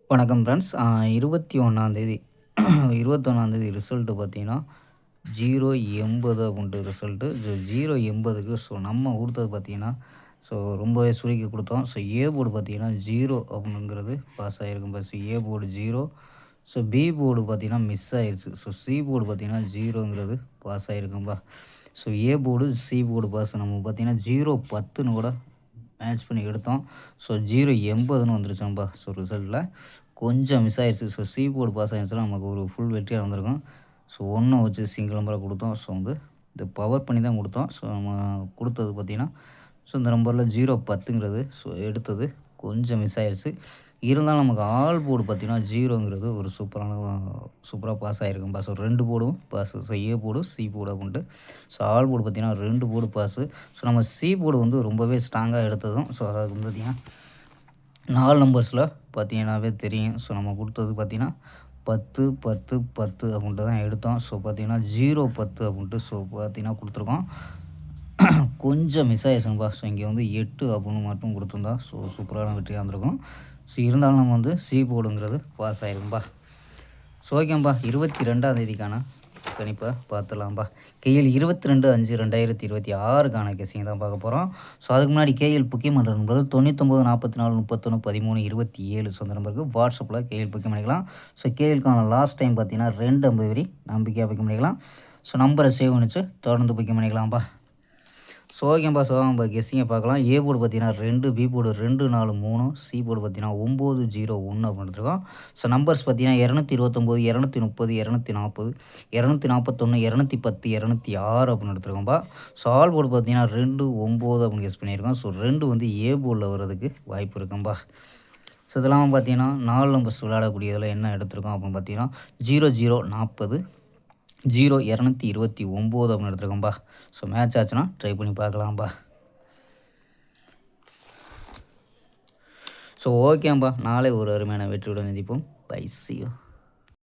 வணக்கம் friends. 21 21 result பார்த்தீங்கன்னா, 080 அப்படின்ட்டு ரிசல்ட்டு. 080க்கு நம்ம கொடுத்தது பார்த்தீங்கன்னா, ரொம்பவே சுருக்கி கொடுத்தோம். ஏ போர்டு பார்த்தீங்கன்னா 0 அப்படிங்கிறது பாஸ் ஆகிருக்கும். A board 0. பி போர்டு பார்த்தீங்கன்னா மிஸ் ஆயிருச்சு. சி போர்டு பார்த்தீங்கன்னா 0ங்கிறது பாஸ் ஆகிருக்கும்பா. A board, C board pass. நம்ம பார்த்தீங்கன்னா 010ன்னு கூட மேட்ச் பண்ணி எடுத்தோம். 080ன்னு வந்துருச்சோம்பா. ரிசல்ட்டில் கொஞ்சம் மிஸ் ஆயிடுச்சு. சி போர்டு பாஸ் ஆயிருச்சுன்னா நமக்கு ஒரு ஃபுல் வெற்றியாக இருந்திருக்கும். 1 வச்சு சிங்கிள் நம்பராக கொடுத்தோம். இது பவர் பண்ணி தான் கொடுத்தோம். நம்ம கொடுத்தது பார்த்தீங்கன்னா, இந்த நம்பரில் 010ங்கிறது எடுத்தது கொஞ்சம் மிஸ் ஆயிடுச்சு. இருந்தாலும் நமக்கு ஆல் போர்டு பார்த்தீங்கன்னா 0ங்கிறது ஒரு சூப்பராக பாஸ் ஆகிருக்கும்பா. 2 போர்டும் pass. A board, C board அப்படின்ட்டு. ஆல் போர்டு பார்த்தீங்கன்னா 2 போர்டு பாஸு. நம்ம சி போர்டு வந்து ரொம்பவே ஸ்ட்ராங்காக எடுத்ததும் அது வந்து பார்த்திங்கன்னா 4 நம்பர்ஸில் பார்த்தீங்கன்னாவே தெரியும். நம்ம கொடுத்தது பார்த்தீங்கன்னா 10, 10, 10 அப்படின்ட்டு தான் எடுத்தோம். பார்த்தீங்கன்னா 010 அப்படின்ட்டு பார்த்தீங்கன்னா கொடுத்துருக்கோம். கொஞ்சம் மிஸ் ஆயிடுச்சுங்கப்பா. இங்கே வந்து 8 அப்படின்னு மட்டும் கொடுத்துருந்தா சூப்பரான வெற்றியாக இருந்திருக்கும். இருந்தாலும் நம்ம வந்து சி போர்டுங்கிறது பாஸ் ஆயிருக்கும்பா. ஓகேம்பா. 22ஆம் தேதிக்கான கணிப்பை பார்த்துலாம்பா. கேஎல் 22/5/2026க்கான கெஸிங் தான் பார்க்க போகிறோம். அதுக்கு முன்னாடி கேஎல் புக்கிமன்ற நம்பர்கள் 99 44 31 13 27 சொந்த நம்பருக்கு வாட்ஸ்அப்பில் கேஎல் புக்கிங் பண்ணிக்கலாம். கேஎலுக்கான லாஸ்ட் டைம் பார்த்தீங்கன்னா 250 வரி நம்பிக்கையாக புக்கிங் பண்ணிக்கலாம். நம்பரை சேவ் பண்ணிச்சு தொடர்ந்து புக்கிங் பண்ணிக்கலாம்ப்பா. ஓகேம்பா. கெஸ்ஸிங்கை பார்க்கலாம். ஏ போர்டு பார்த்தீங்கன்னா 2, பி போர்டு 2, 4, 3, சி போர்டு பார்த்தீங்கன்னா 9, 0, 1 அப்படின்னு இருக்கோம். நம்பர்ஸ் பார்த்தீங்கன்னா 229, 230, 240, 241, 210, 206 அப்படின்னு எடுத்துருக்கோம்பா. ஆல் போர்டு பார்த்தீங்கன்னா 2, 9 அப்படின்னு கெஸ் பண்ணியிருக்கோம். 2 வந்து ஏ போர்டில் வர்றதுக்கு வாய்ப்பு இருக்கும்பா. இதெல்லாம் பார்த்தீங்கன்னா 4 நம்பர்ஸ் விளையாடக்கூடியதில் என்ன எடுத்திருக்கோம் அப்படின்னு பார்த்தீங்கன்னா 0, 0, 40, 0, 229 அப்படின்னு எடுத்துருக்கோம்பா. மேட்ச் ஆச்சுன்னா ட்ரை பண்ணி பார்க்கலாம்பா. ஓகேம்பா. நாளை ஒரு அருமையான வெற்றியுடன் சந்திப்போம். Bye, see you.